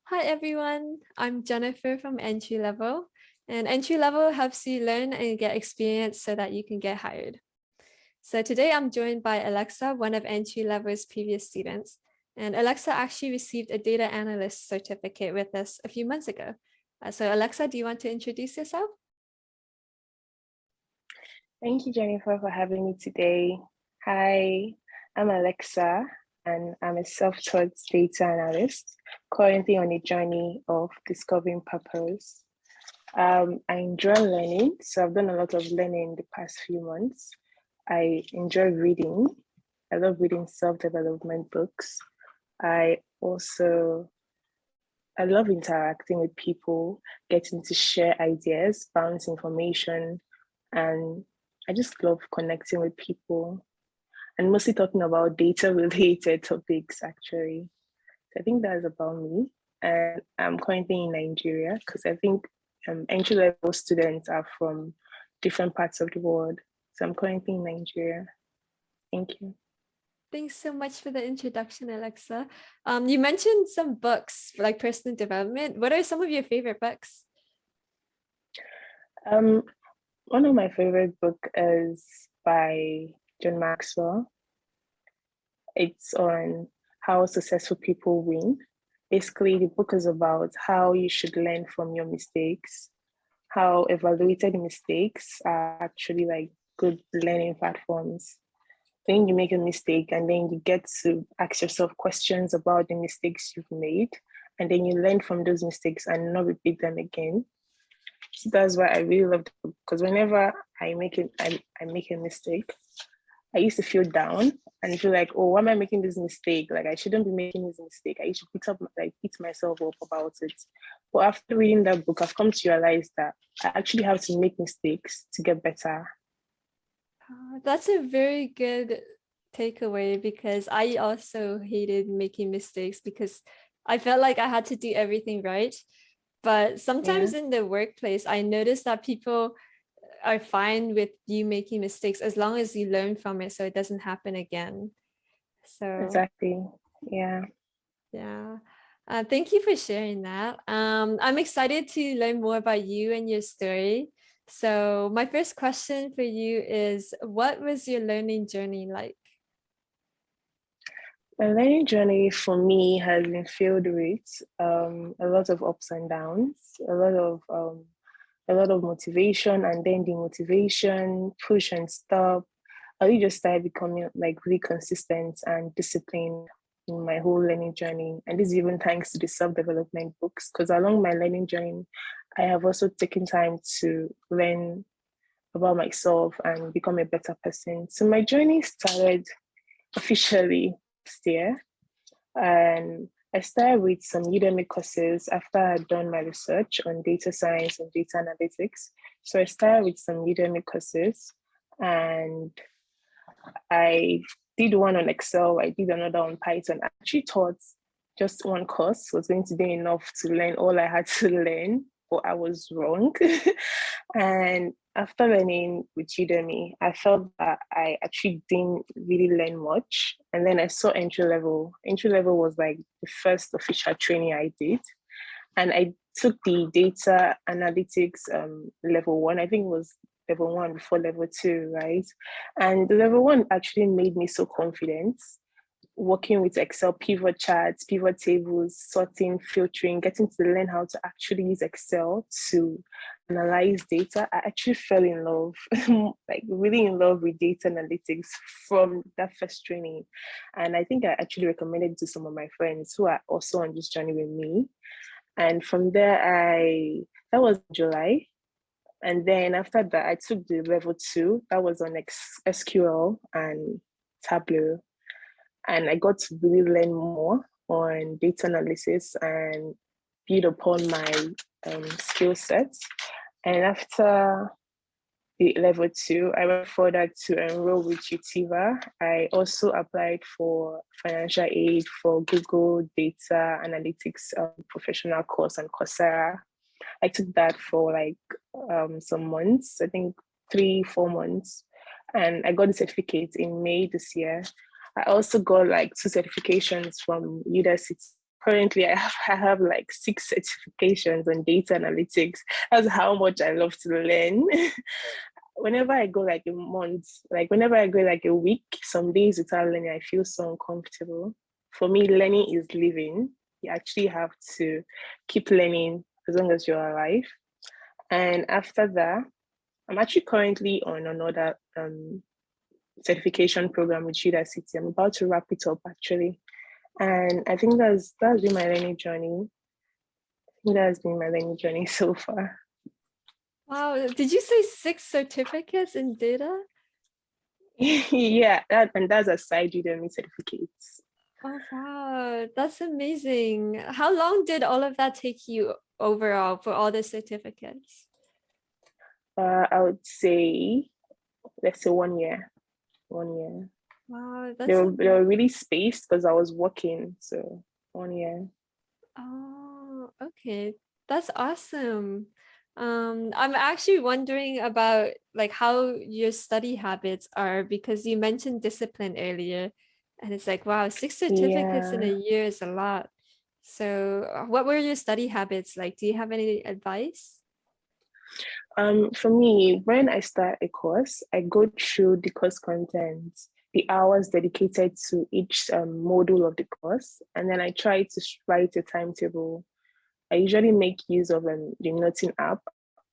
Hi everyone, I'm Jennifer from EntryLevel, and EntryLevel helps you learn and get experience so that you can get hired. So today I'm joined by Alexa, one of EntryLevel's previous students, and Alexa actually received a data analyst certificate with us a few months ago. So Alexa, do you want to introduce yourself? Thank you, Jennifer, for having me today. Hi, I'm Alexa, and I'm a self-taught data analyst, currently on a journey of discovering purpose. I enjoy learning, so I've done a lot of learning in the past few months. I enjoy reading. I love reading self-development books. I also I love interacting with people, getting to share ideas, bounce information, and I just love connecting with people and mostly talking about data related topics, actually. So I think that's about me. And I'm currently in Nigeria because I think entry level students are from different parts of the world. So I'm currently in Nigeria. Thank you. Thanks so much for the introduction, Alexa. You mentioned some books like personal development. What are some of your favorite books? Um, One of my favorite book is by John Maxwell. It's on how successful people win. Basically, the book is about how you should learn from your mistakes, how evaluated mistakes are actually like good learning platforms. Then you make a mistake and then you get to ask yourself questions about the mistakes you've made. And then you learn from those mistakes and not repeat them again. So that's why I really love the book because whenever I make a mistake, I used to feel down and feel like, oh, why am I making this mistake? Like I shouldn't be making this mistake. I used to beat myself up about it. But after reading that book, I've come to realize that I actually have to make mistakes to get better. That's a very good takeaway because I also hated making mistakes because I felt like I had to do everything right. But Yeah, sometimes in the workplace, I noticed that people are fine with you making mistakes as long as you learn from it so it doesn't happen again. So, exactly. Yeah. yeah. Thank you for sharing that. I'm excited to learn more about you and your story. So, my first question for you is, what was your learning journey like? The learning journey for me has been filled with a lot of ups and downs, a lot of motivation, and then demotivation, push and stop. I really just started becoming like really consistent and disciplined in my whole learning journey. And this is even thanks to the self-development books, because along my learning journey, I have also taken time to learn about myself and become a better person. So my journey started officially last year, and I started with some Udemy courses after I'd done my research on data science and data analytics. So I started with some Udemy courses and I did one on Excel, I did another on Python. I actually thought just one course was going to be enough to learn all I had to learn, but I was wrong. And after learning with Udemy, I felt that I actually didn't really learn much. And then I saw entry level. Entry level was like the first official training I did. And I took the data analytics level one. I think it was level one before level two, right? And the level one actually made me so confident working with Excel pivot charts, pivot tables, sorting, filtering, getting to learn how to actually use Excel to analyze data. I actually fell in love, like really in love with data analytics from that first training. And I think I actually recommended it to some of my friends who are also on this journey with me. And from there, that was July. And then after that, I took the level two. That was on SQL and Tableau. And I got to really learn more on data analysis and build upon my skill sets. And after the level two, I went further to enroll with Utiva. I also applied for financial aid for Google Data Analytics professional course on Coursera. I took that for like some months, I think 3, 4 months, and I got the certificate in May this year. I also got like 2 certifications from Udacity currently I have like 6 certifications on data analytics. That's how much I love to learn. Whenever I go like a month, like whenever I go like a week, some days without learning, I feel so uncomfortable. For me, learning is living. You actually have to keep learning as long as you're alive. And after that, I'm actually currently on another certification program with Udacity. I'm about to wrap it up actually. And I think that's been my learning journey. That has been my learning journey so far. Wow, did you say 6 certificates in data? Yeah, that's aside Udemy certificates. Oh, wow, that's amazing. How long did all of that take you overall for all the certificates? I would say, let's say 1 year. 1 year. Wow, They were really spaced because I was working. So 1 year. oh, okay. That's awesome. I'm actually wondering about like how your study habits are because you mentioned discipline earlier, and it's like, wow, 6 certificates in a Yeah. year is a lot. So, what were your study habits like? Do you have any advice? For me, when I start a course, I go through the course content, the hours dedicated to each module of the course, and then I try to write a timetable. I usually make use of the noting app.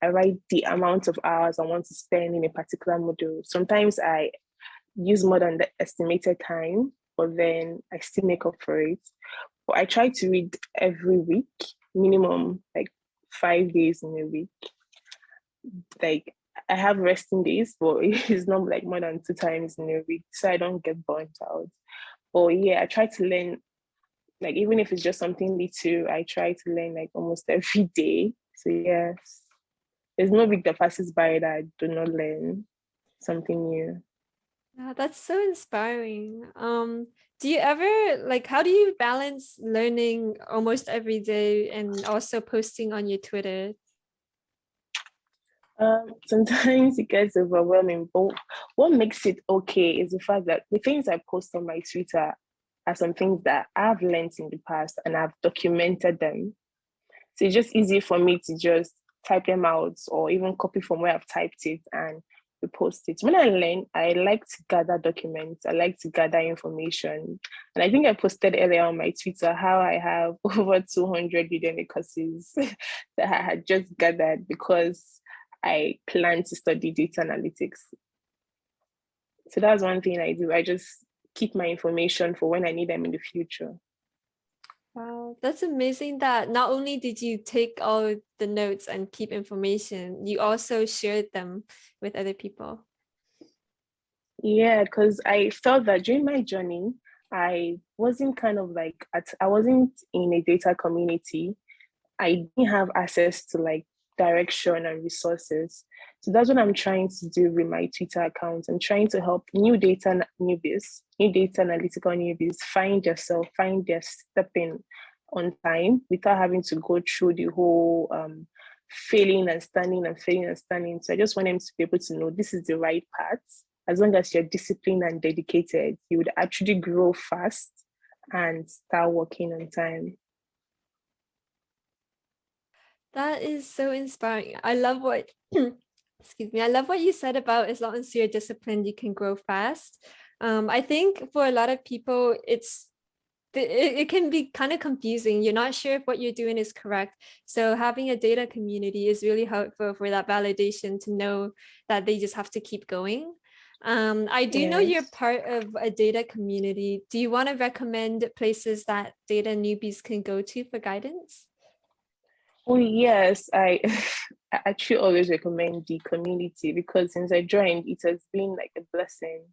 I write the amount of hours I want to spend in a particular module. Sometimes I use more than the estimated time, but then I still make up for it. But I try to read every week, minimum like 5 days in a week. Like I have resting days, but it's not like more than 2 times in a week, so I don't get burnt out. But yeah, I try to learn, like even if it's just something little, I try to learn like almost every day. So yes, there's no week that passes by that I do not learn something new. Yeah, that's so inspiring. Do you ever like how do you balance learning almost every day and also posting on your Twitter? Sometimes it gets overwhelming, but what makes it okay is the fact that the things I post on my Twitter are some things that I've learned in the past and I've documented them. So it's just easy for me to just type them out or even copy from where I've typed it and repost it. When I learn, I like to gather documents. I like to gather information. And I think I posted earlier on my Twitter how I have over 200 Udemy courses that I had just gathered because I plan to study data analytics. So that's one thing I do. I just keep my information for when I need them in the future. Wow, that's amazing that not only did you take all the notes and keep information, you also shared them with other people. Yeah, because I felt that during my journey, I wasn't kind of like I wasn't in a data community. I didn't have access to like direction and resources. So that's what I'm trying to do with my Twitter account. I'm trying to help newbies, new data analytical newbies find yourself, find their stepping on time without having to go through the whole failing and standing and failing and standing. So I just want them to be able to know this is the right path. As long as you're disciplined and dedicated, you would actually grow fast and start working on time. That is so inspiring. I love what excuse me. I love what you said about as long as you're disciplined, you can grow fast. I think for a lot of people, it can be kind of confusing. You're not sure if what you're doing is correct. So having a data community is really helpful for that validation to know that they just have to keep going. I do know you're Yes. part of a data community. Do you want to recommend places that data newbies can go to for guidance? Oh yes, I I actually always recommend the community because since I joined, it has been like a blessing.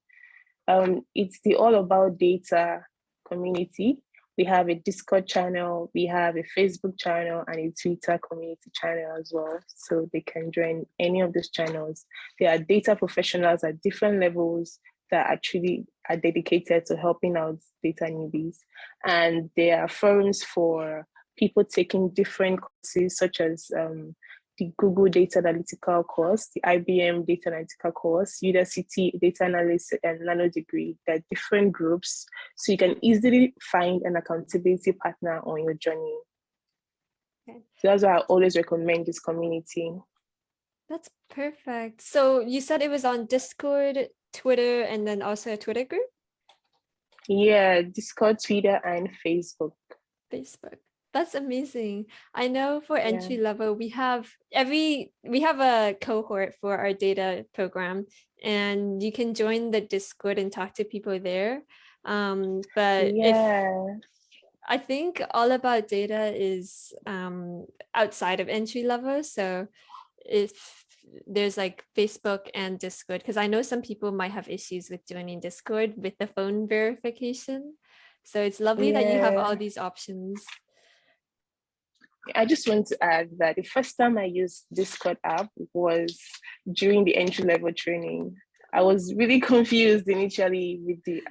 It's the all about data community. We have a Discord channel, we have a Facebook channel, and a Twitter community channel as well. So they can join any of those channels. There are data professionals at different levels that actually are dedicated to helping out data newbies. And there are forums for people taking different courses, such as the Google Data Analytical course, the IBM Data Analytical course, Udacity Data Analyst and Nano degree. There are different groups, so you can easily find an accountability partner on your journey. Okay. So that's why I always recommend this community. That's perfect. So you said it was on Discord, Twitter, and then also a Twitter group? Yeah, Discord, Twitter, and Facebook. Facebook. That's amazing. I know for Yeah. entry level, we have a cohort for our data program, and you can join the Discord and talk to people there. But Yeah. I think all about data is outside of entry level. So if there's like Facebook and Discord, because I know some people might have issues with joining Discord with the phone verification. So it's lovely that you have all these options. I just want to add that the first time I used Discord app was during the entry level training. I was really confused initially with the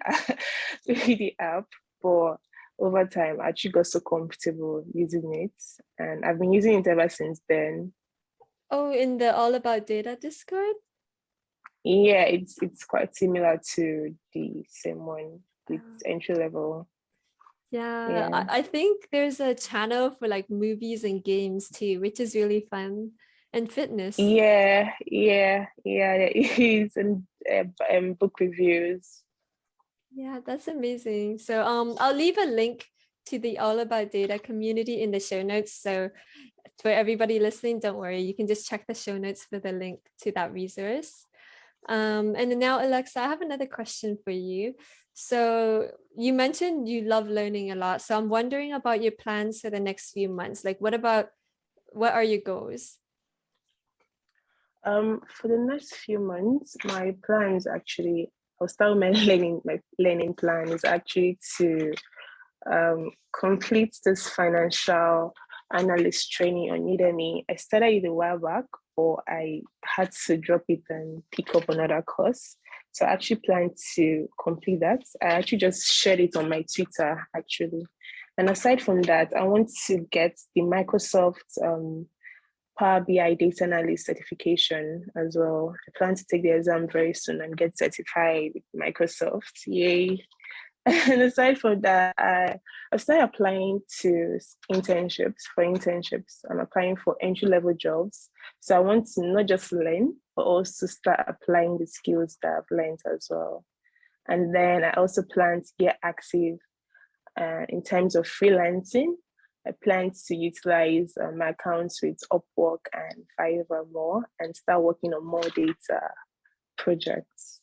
with the app, but over time I actually got so comfortable using it, and I've been using it ever since then. Oh, in the All About Data Discord? Yeah, it's quite similar to the same one with entry level. Yeah, Yeah. I think there's a channel for like movies and games too, which is really fun, and fitness. Yeah, there is, and book reviews. Yeah, that's amazing. So I'll leave a link to the All About Data community in the show notes. So for everybody listening, don't worry, you can just check the show notes for the link to that resource. And then now, Alexa, I have another question for you. So you mentioned you love learning a lot. So I'm wondering about your plans for the next few months. Like, what are your goals? For the next few months, my plan is actually, I'll start my learning plan is actually to complete this financial analyst training on Udemy. I started it a while back, or I had to drop it and pick up another course. So I actually plan to complete that. I actually just shared it on my Twitter, actually. And aside from that, I want to get the Microsoft Power BI Data Analyst certification as well. I plan to take the exam very soon and get certified with Microsoft. Yay. And aside from that, I started applying to internships. I'm applying for entry-level jobs. So I want to not just learn, but also start applying the skills that I've learned as well. And then I also plan to get active in terms of freelancing. I plan to utilize my accounts with Upwork and Fiverr more and start working on more data projects.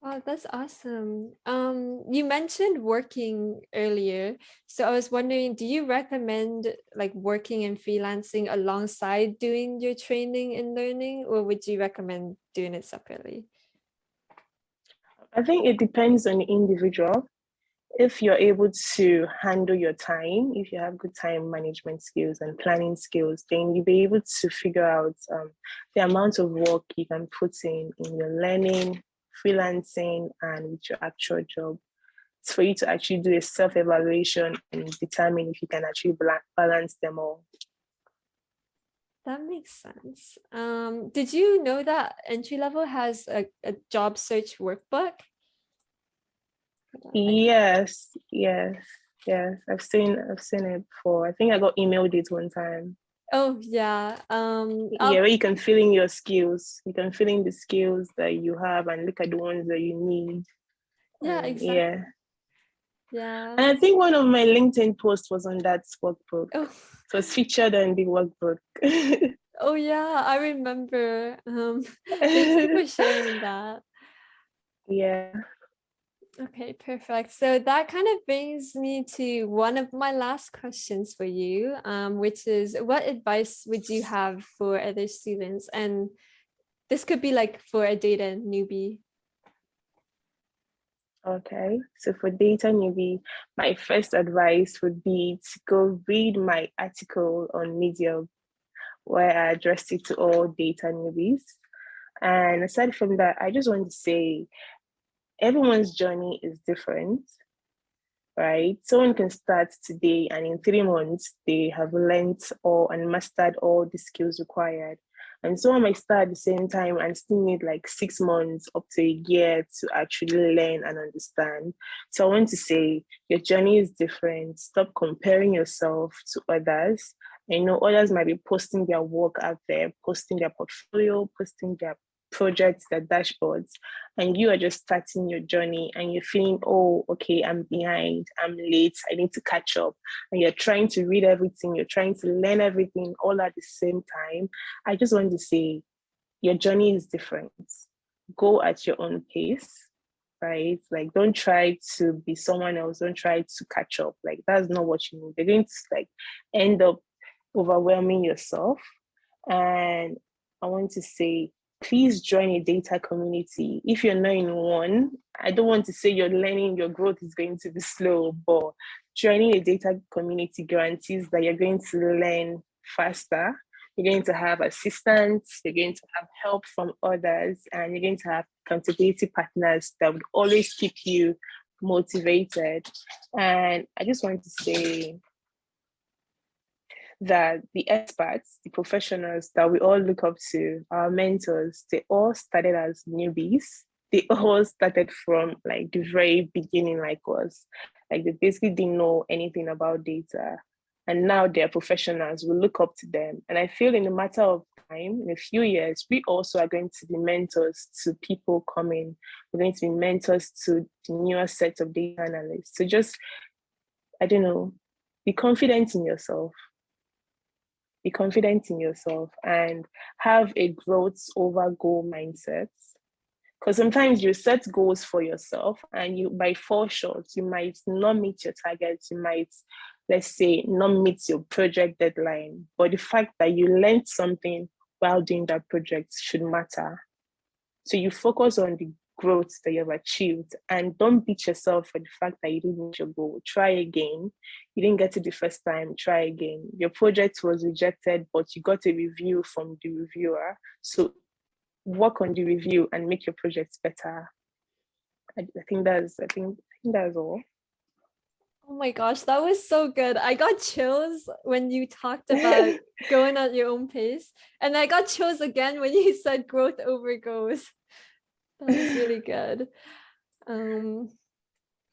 Oh, that's awesome. You mentioned working earlier. So I was wondering, do you recommend like working and freelancing alongside doing your training and learning, or would you recommend doing it separately? I think it depends on the individual. If you're able to handle your time, if you have good time management skills and planning skills, then you'll be able to figure out the amount of work you can put in your learning, freelancing, and with your actual job. It's for you to actually do a self-evaluation and determine if you can actually balance them all. That makes sense. Did you know that entry level has a job search workbook? Yes. I've seen it before. I think I got emailed it one time. Oh yeah. Where you can fill in your skills. You can fill in the skills that you have and look at the ones that you need. Yeah, exactly. Yeah. And I think one of my LinkedIn posts was on that workbook. Oh. It was featured on the workbook. Oh yeah, I remember. Thank you for sharing that. Yeah. Okay, perfect. So that kind of brings me to one of my last questions for you, which is what advice would you have for other students? And this could be like for a data newbie. Okay. So for data newbie, my first advice would be to go read my article on Medium where I addressed it to all data newbies. And aside from that, I just want to say everyone's journey is different. right? Someone can start today and in 3 months, they have learned or and mastered all the skills required. And someone might start at the same time and still need like 6 months up to a year to actually learn and understand. So I want to say your journey is different. Stop comparing yourself to others. I know others might be posting their work out there, posting their portfolio, posting their projects, their dashboards, and you are just starting your journey and you're feeling, oh, okay, I'm behind, I'm late, I need to catch up. And you're trying to read everything, you're trying to learn everything all at the same time. I just want to say your journey is different. Go at your own pace, right? Like, don't try to be someone else, don't try to catch up. Like, that's not what you need. You're going to like end up overwhelming yourself. And I want to say, please join a data community. If you're not in one, I don't want to say your learning, your growth is going to be slow, but joining a data community guarantees that you're going to learn faster. You're going to have assistance, you're going to have help from others, and you're going to have accountability partners that would always keep you motivated. And I just want to say, that the experts, the professionals that we all look up to, our mentors, they all started as newbies. They all started from like the very beginning, like us. Like they basically didn't know anything about data. And now they're professionals. We look up to them. And I feel in a matter of time, in a few years, we also are going to be mentors to people coming. We're going to be mentors to the newer set of data analysts. So just, I don't know, be confident in yourself, be confident in yourself, and have a growth over goal mindset. Because sometimes you set goals for yourself and you might fall short. You might not meet your targets. You might, let's say, not meet your project deadline. But the fact that you learned something while doing that project should matter. So you focus on the growth that you've achieved and don't beat yourself for the fact that you didn't reach your goal. Try again. You didn't get it the first time, try again. Your project was rejected, but you got a review from the reviewer. So work on the review and make your projects better. I think that's all. Oh my gosh, that was so good. I got chills when you talked about going at your own pace. And I got chills again when you said growth over goals. That was really good.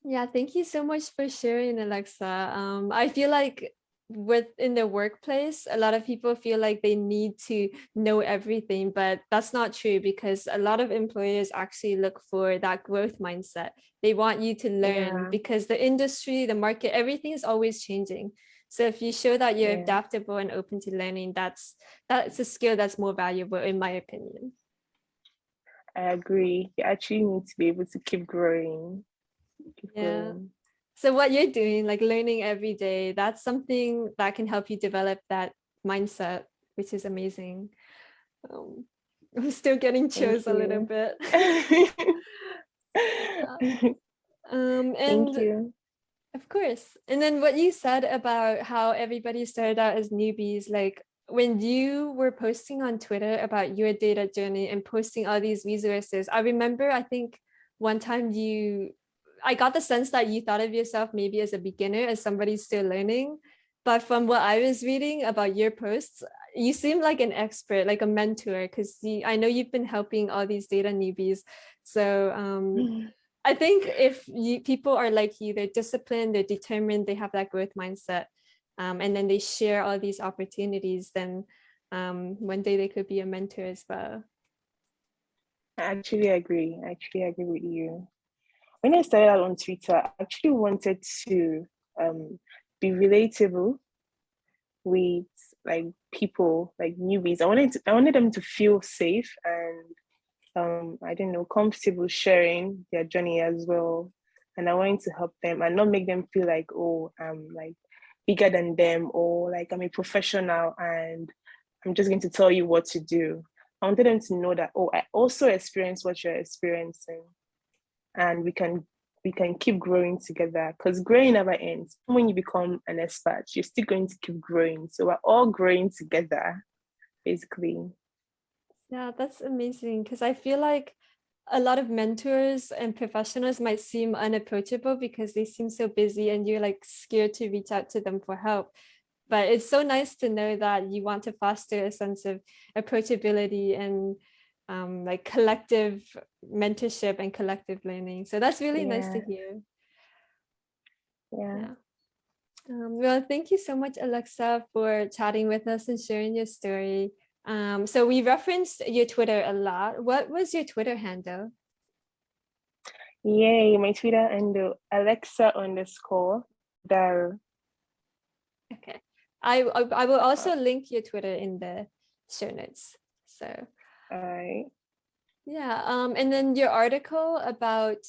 Yeah, thank you so much for sharing, Alexa. I feel like within the workplace, a lot of people feel like they need to know everything, but that's not true because a lot of employers actually look for that growth mindset. They want you to learn Yeah, because the industry, the market, everything is always changing. So if you show that you're yeah, adaptable and open to learning, that's a skill that's more valuable in my opinion. I agree. You actually need to be able to keep growing. Keep Yeah. growing. So what you're doing, like learning every day, that's something that can help you develop that mindset, which is amazing. Um, I'm still getting Thank chills a little you. bit. Yeah. Thank And you. of course. And then what you said about how everybody started out as newbies, like when you were posting on Twitter about your data journey and posting all these resources, I remember, I think one time I got the sense that you thought of yourself maybe as a beginner, as somebody still learning. But from what I was reading about your posts, you seem like an expert, like a mentor, because I know you've been helping all these data newbies. So I think if people are like you, they're disciplined, they're determined, they have that growth mindset, and then they share all these opportunities, then one day they could be a mentor as well. I actually agree. I actually agree with you. When I started out on Twitter, I actually wanted to be relatable with like people, like newbies. I wanted them to feel safe and I don't know, comfortable sharing their journey as well. And I wanted to help them and not make them feel like, oh, I'm like bigger than them or like I'm a professional and I'm just going to tell you what to do. I wanted them to know that, oh, I also experience what you're experiencing and we can keep growing together because growing never ends. When you become an expert, you're still going to keep growing. So we're all growing together, basically. Yeah, that's amazing because I feel like a lot of mentors and professionals might seem unapproachable because they seem so busy and you're like scared to reach out to them for help. But it's so nice to know that you want to foster a sense of approachability and like collective mentorship and collective learning. So that's really nice to Yeah. hear. Yeah. Yeah. Well, thank you so much, Alexa, for chatting with us and sharing your story. So we referenced your Twitter a lot. What was your Twitter handle? Yay, my Twitter handle Alexa_Dar. Okay. I will also link your Twitter in the show notes. So yeah, and then your article about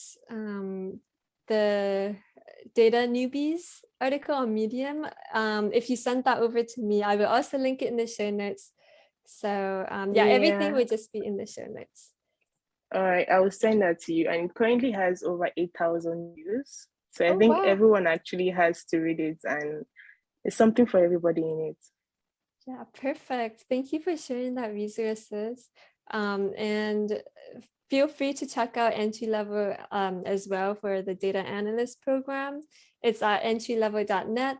the data newbies article on Medium, if you send that over to me, I will also link it in the show notes. So yeah, everything will just be in the show notes. All right, I will send that to you. And it currently has over 8,000 views. So I Oh, think wow. everyone actually has to read it, and it's something for everybody in it. Yeah, perfect. Thank you for sharing that resources. And feel free to check out EntryLevel as well for the data analyst program. It's at entrylevel.net.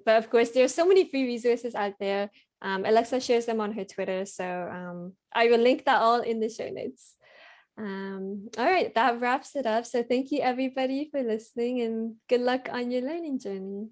But of course, there's so many free resources out there. Alexa shares them on her Twitter. So I will link that all in the show notes. All right, that wraps it up. So thank you everybody for listening and good luck on your learning journey.